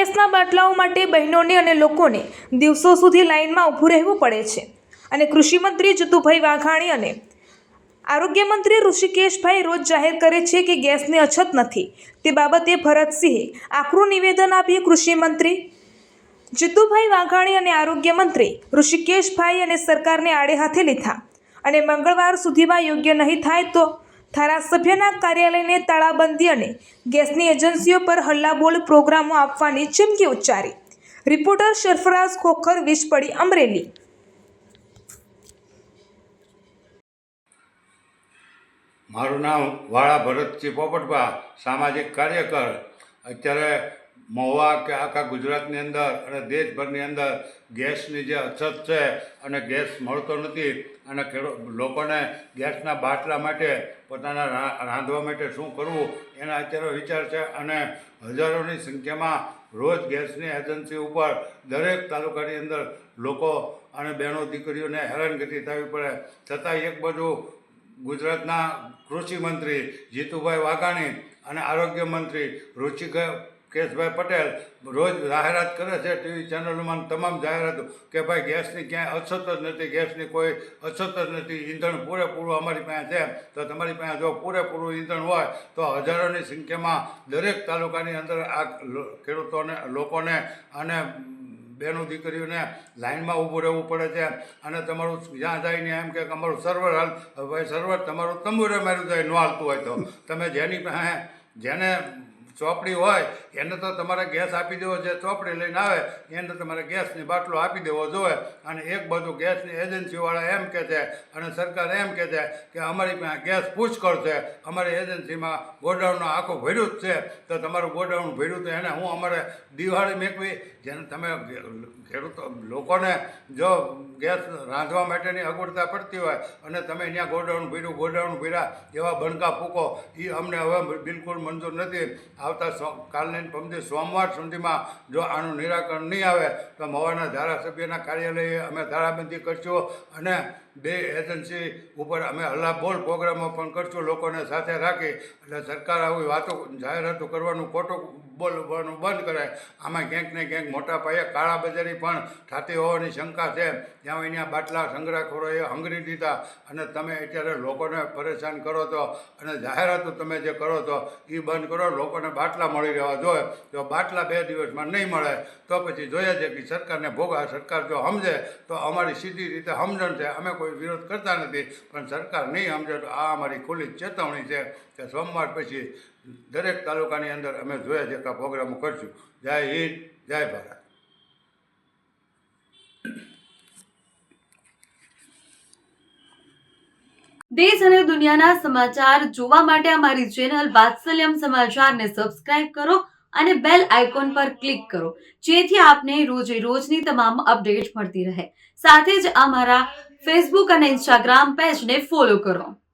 ગેસના બાટલાઓ માટે બહેનોને અને લોકોને દિવસો સુધી લાઇનમાં ઊભું રહેવું પડે છે અને કૃષિમંત્રી જીતુભાઈ વાઘાણી અને આરોગ્ય મંત્રી ઋષિકેશભાઈ રોજ જાહેર કરે છે કે ગેસની અછત નથી। તે બાબતે ભરતસિંહે આકરું નિવેદન આપ્યું। કૃષિમંત્રી જીતુભાઈ વાઘાણી અને આરોગ્ય મંત્રી ઋષિકેશભાઈ અને સરકારને આડે હાથે લીધા અને મંગળવાર સુધીમાં યોગ્ય નહીં થાય તો ધારાસભ્યના કાર્યાલયને તાળાબંધી અને ગેસની એજન્સીઓ પર હલ્લાબોલ પ્રોગ્રામો આપવાની ચીમકી ઉચ્ચારી। રિપોર્ટર સરફરાઝ ખોખર, વિસપડી, અમરેલી। મારું નામ વાળા ભરતસિંહ પોપટભા, સામાજિક કાર્યકર। અત્યારે મહુવા કે આખા ગુજરાતની અંદર અને દેશભરની અંદર ગેસની જે અછત છે અને ગેસ મળતો નથી અને લોકોને ગેસના બાટલા માટે પોતાના રાંધવા માટે શું કરવું એના અત્યારે વિચાર છે અને હજારોની સંખ્યામાં રોજ ગેસની એજન્સી ઉપર દરેક તાલુકાની અંદર લોકો અને બહેનો દીકરીઓને હેરાનગતિ થવી પડે। છતાં એક બાજુ ગુજરાતના કૃષિ મંત્રી જીતુભાઈ વાઘાણી અને આરોગ્ય મંત્રી ઋષિકેશભાઈ પટેલ રોજ જાહેરાત કરે છે ટીવી ચેનલોમાં તમામ જાહેરાતો કે ભાઈ ગેસની ક્યાંય અછત જ નથી, ગેસની કોઈ અછત જ નથી, ઈંધણ પૂરેપૂરું અમારી પાસે છે। તો તમારી પાસે જો પૂરેપૂરું ઈંધણ હોય તો હજારોની સંખ્યામાં દરેક તાલુકાની અંદર આ ખેડૂતોને, લોકોને અને બહેનો દીકરીઓને લાઇનમાં ઊભું રહેવું પડે છે અને તમારું જ્યાં જઈને એમ કે અમારું સર્વર હાલ, ભાઈ સર્વર તમારું તંબુરે માર્યું જાય ન હાલતું હોય તો તમે જેની પાસે જેને ચોપડી હોય એને તો તમારે ગેસ આપી દેવો, જે ચોપડી લઈને આવે એને તમારે ગેસની બાટલો આપી દેવો જોઈએ। અને એક બાજુ ગેસની એજન્સીવાળા એમ કહે છે અને સરકાર એમ કહે છે કે અમારી પાસે ગેસ પુષ્કળ છે, અમારી એજન્સીમાં ગોડાઉનનું આખું ભર્યું જ છે, તો તમારું ગોડાઉન ભર્યું તો એને હું અમારે દિવાળી મેકવી? જેને તમે ખેડૂતો લોકોને જો ગેસ રાંધવા માટેની અગવડતા પડતી હોય અને તમે ત્યાં ગોડાઉન ભર્યા એવા બણકા ફૂકો, એ અમને હવે બિલકુલ મંજૂર નથી। આવતા કાલની પમદી સોમવાર સુધીમાં જો આનું નિરાકરણ નહીં આવે તો મહુવાના ધારાસભ્યના કાર્યાલયે અમે તાળાબંધી કરશું અને બે એજન્સી ઉપર અમે હલ્લાબોલ પ્રોગ્રામો પણ કરશું લોકોને સાથે રાખી। એટલે સરકાર આવી વાતો જાહેરાતો કરવાનું, ખોટું બોલવાનું બંધ કરે। આમાં ક્યાંક ને ક્યાંક મોટા પાયે કાળાબજારી પણ થતી હોવાની શંકા છે। ત્યાં અહીંયા બાટલા સંગ્રહખોરોએ હંગરી દીધા અને તમે અત્યારે લોકોને પરેશાન કરો છો અને જાહેરાતો તમે જે કરો છો એ બંધ કરો। લોકોને બાટલા મળી રહેવા જોઈએ। જો બાટલા 2 દિવસમાં નહીં મળે તો પછી જોઈએ છે કે સરકારને ભોગા। સરકાર જો સમજે તો અમારી સીધી રીતે સમજણ છે, અમે કોઈ વિરોધ કરતા નથી, પણ સરકાર નહીં સમજે તો આ અમારી ખુલ્લી ચેતવણી છે કે સોમવાર પછી દરેક તાલુકાની અંદર અમે જોઈએ છે કે પ્રોગ્રામો કરશું। જય હિન્દ, જય ભારત। દેશ અને દુનિયાના સમાચાર જોવા માટે અમારી ચેનલ વાત્સલ્યમ સમાચારને સબસ્ક્રાઇબ કરો અને બેલ આઇકોન પર ક્લિક કરો, જેથી આપને રોજે રોજની તમામ અપડેટ મળતી રહે। સાથે જ અમારા ફેસબુક અને ઇન્સ્ટાગ્રામ પેજને ફોલો કરો।